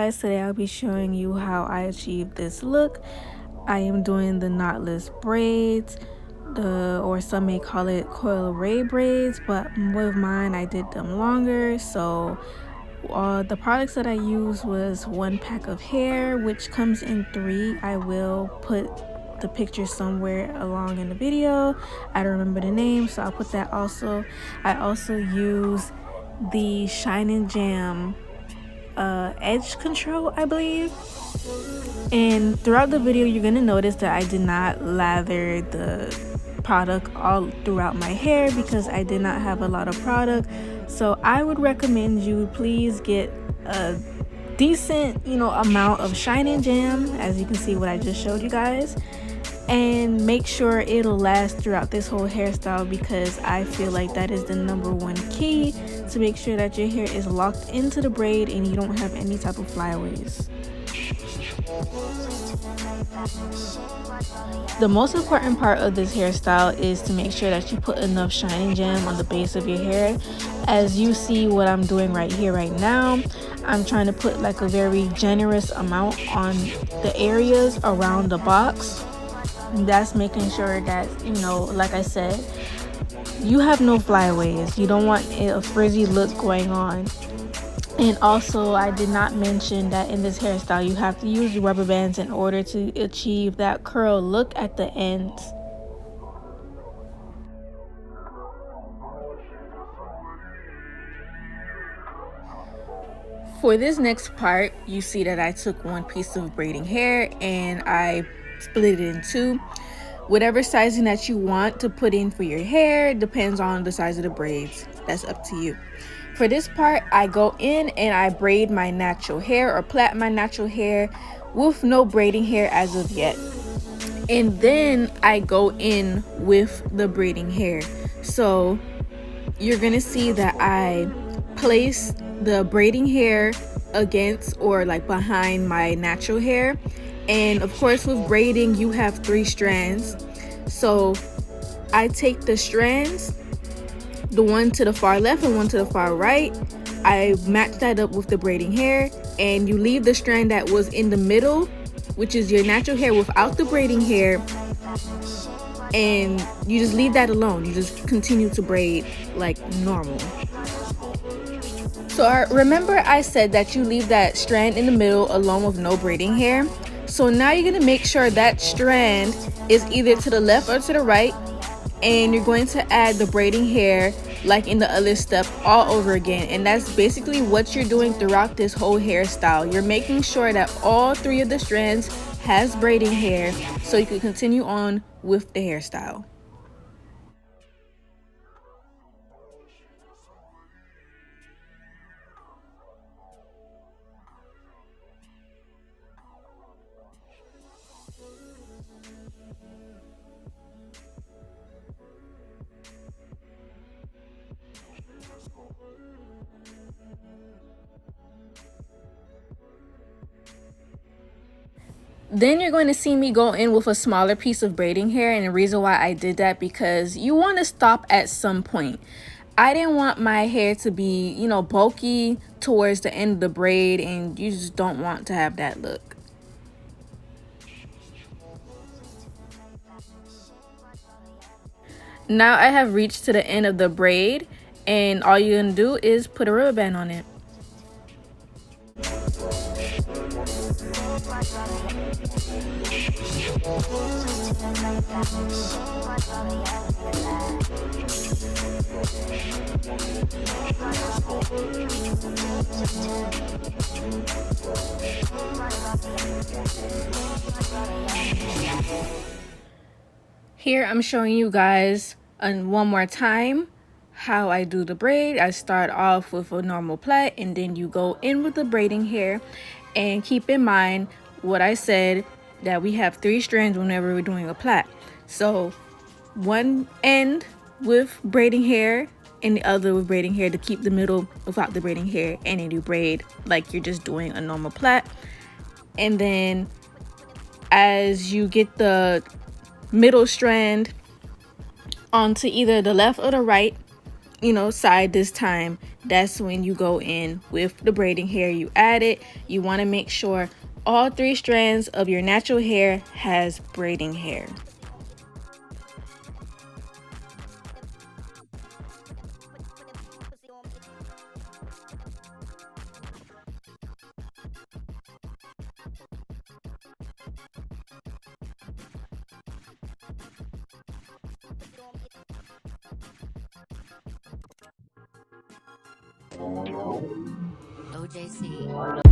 guys, today I'll be showing you how I achieved this look. I am doing the knotless braids, or some may call it Leray braids, but with mine I did them longer. So the products that I used was 1 pack of hair, which comes in 3. I will put the picture somewhere along in the video. I don't remember the name, so I'll put that also. I also use the Shine and Jam edge control, I believe. And throughout the video you're gonna notice that I did not lather the product all throughout my hair because I did not have a lot of product. So I would recommend you please get a decent amount of Shine and Jam, as you can see what I just showed you guys, and make sure it'll last throughout this whole hairstyle, because I feel like that is the #1 key to make sure that your hair is locked into the braid and you don't have any type of flyaways. The most important part of this hairstyle is to make sure that you put enough Shine and Jam on the base of your hair. As you see what I'm doing right here right now, I'm trying to put like a very generous amount on the areas around the box. That's making sure that, like I said, you have no flyaways. You don't want a frizzy look going on. And also, I did not mention that in this hairstyle you have to use rubber bands in order to achieve that curl look at the ends. For this next part, you see that I took 1 piece of braiding hair and I split it in 2. Whatever sizing that you want to put in for your hair depends on the size of the braids. That's up to you. For this part, I go in and I braid my natural hair, or plait my natural hair with no braiding hair as of yet. And then I go in with the braiding hair. So you're gonna see that I place the braiding hair against, or like behind, my natural hair. And of course with braiding you have 3 strands, so I take the strands, the one to the far left and one to the far right, I match that up with the braiding hair, and you leave the strand that was in the middle, which is your natural hair without the braiding hair, and you just leave that alone. You just continue to braid like normal. So remember I said that you leave that strand in the middle alone with no braiding hair. So now you're going to make sure that strand is either to the left or to the right, and you're going to add the braiding hair like in the other step all over again. And that's basically what you're doing throughout this whole hairstyle. You're making sure that all 3 of the strands has braiding hair so you can continue on with the hairstyle. Then you're going to see me go in with a smaller piece of braiding hair, and the reason why I did that, because you want to stop at some point. I didn't want my hair to be, bulky towards the end of the braid, and you just don't want to have that look. Now I have reached to the end of the braid, and all you're going to do is put a rubber band on it. Here I'm showing you guys one more time how I do the braid. I start off with a normal plait, and then you go in with the braiding hair. And keep in mind what I said, that we have 3 strands whenever we're doing a plait. So one end with braiding hair and the other with braiding hair to keep the middle without the braiding hair, and then you braid like you're just doing a normal plait. And then as you get the middle strand onto either the left or the right side this time, that's when you go in with the braiding hair. You add it. You want to make sure all 3 strands of your natural hair has braiding hair. OJC.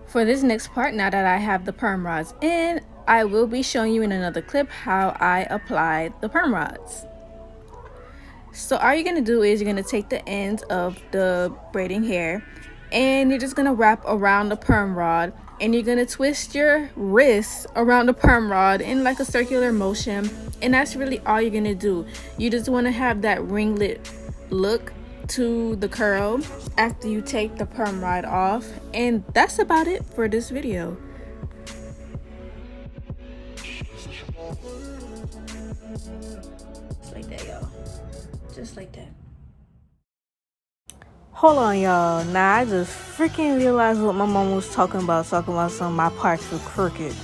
For this next part, now that I have the perm rods in, I will be showing you in another clip how I applied the perm rods. So all you're gonna do is you're gonna take the ends of the braiding hair and you're just gonna wrap around the perm rod, and you're gonna twist your wrist around the perm rod in like a circular motion, and that's really all you're gonna do. You just want to have that ringlet look to the curl after you take the perm rod off, and that's about it for this video. Just like that, y'all. Just like that. Hold on, y'all. Now I just freaking realized what my mom was talking about some my parts were crooked.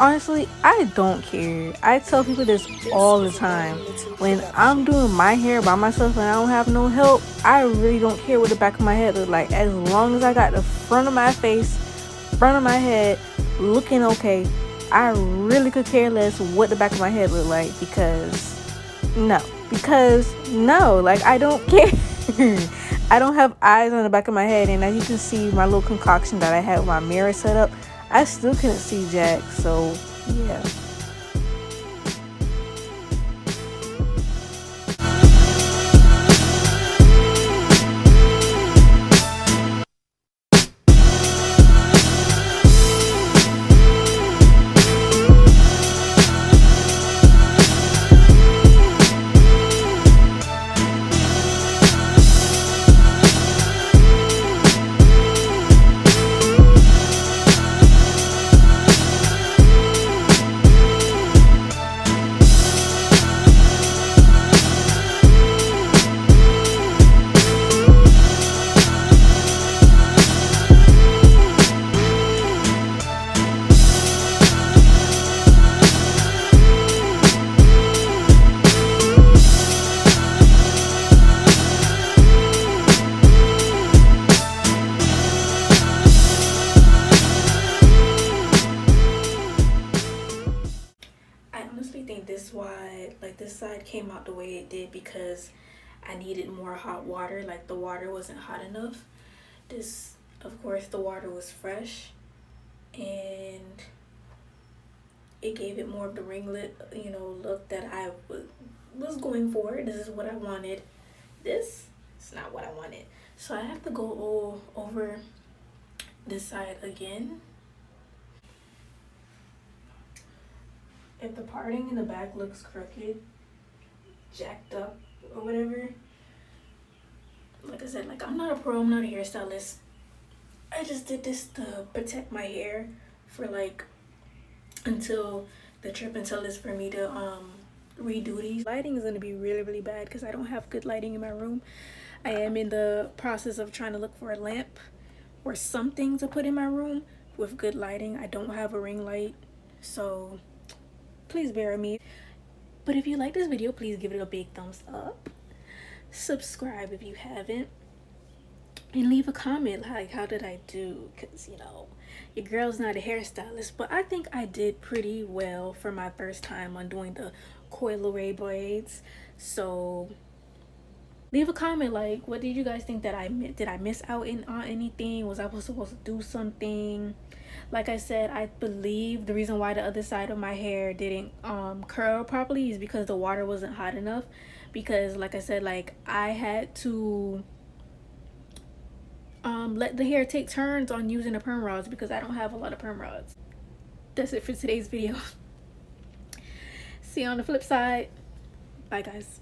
Honestly, I don't care. I tell people this all the time. When I'm doing my hair by myself and I don't have no help, I really don't care what the back of my head look like. As long as I got the front of my face, front of my head looking okay, I really could care less what the back of my head look like, because no, like I don't care. I don't have eyes on the back of my head, and as you can see my little concoction that I had with my mirror set up, I still couldn't see jack, so yeah. This side came out the way it did because I needed more hot water. Like the water wasn't hot enough. This, of course, the water was fresh and it gave it more of the ringlet, look that I was going for. This is what I wanted. This is not what I wanted. So I have to go over this side again. If the parting in the back looks crooked, jacked up, or whatever, like I said, like I'm not a pro, I'm not a hairstylist. I just did this to protect my hair for like until it's for me to redo these. Lighting is going to be really bad because I don't have good lighting in my room. I am in the process of trying to look for a lamp, or something to put in my room with good lighting. I don't have a ring light, so please bear with me. But if you like this video, please give it a big thumbs up. Subscribe if you haven't. And leave a comment like, how did I do? Because, you know, your girl's not a hairstylist, but I think I did pretty well for my first time on doing the Leray braids. So leave a comment like, what did you guys think that did I miss out on anything? Was I supposed to do something? Like I said, I believe the reason why the other side of my hair didn't curl properly is because the water wasn't hot enough. Because like I said, like I had to let the hair take turns on using the perm rods because I don't have a lot of perm rods. That's it for today's video. See you on the flip side. Bye guys.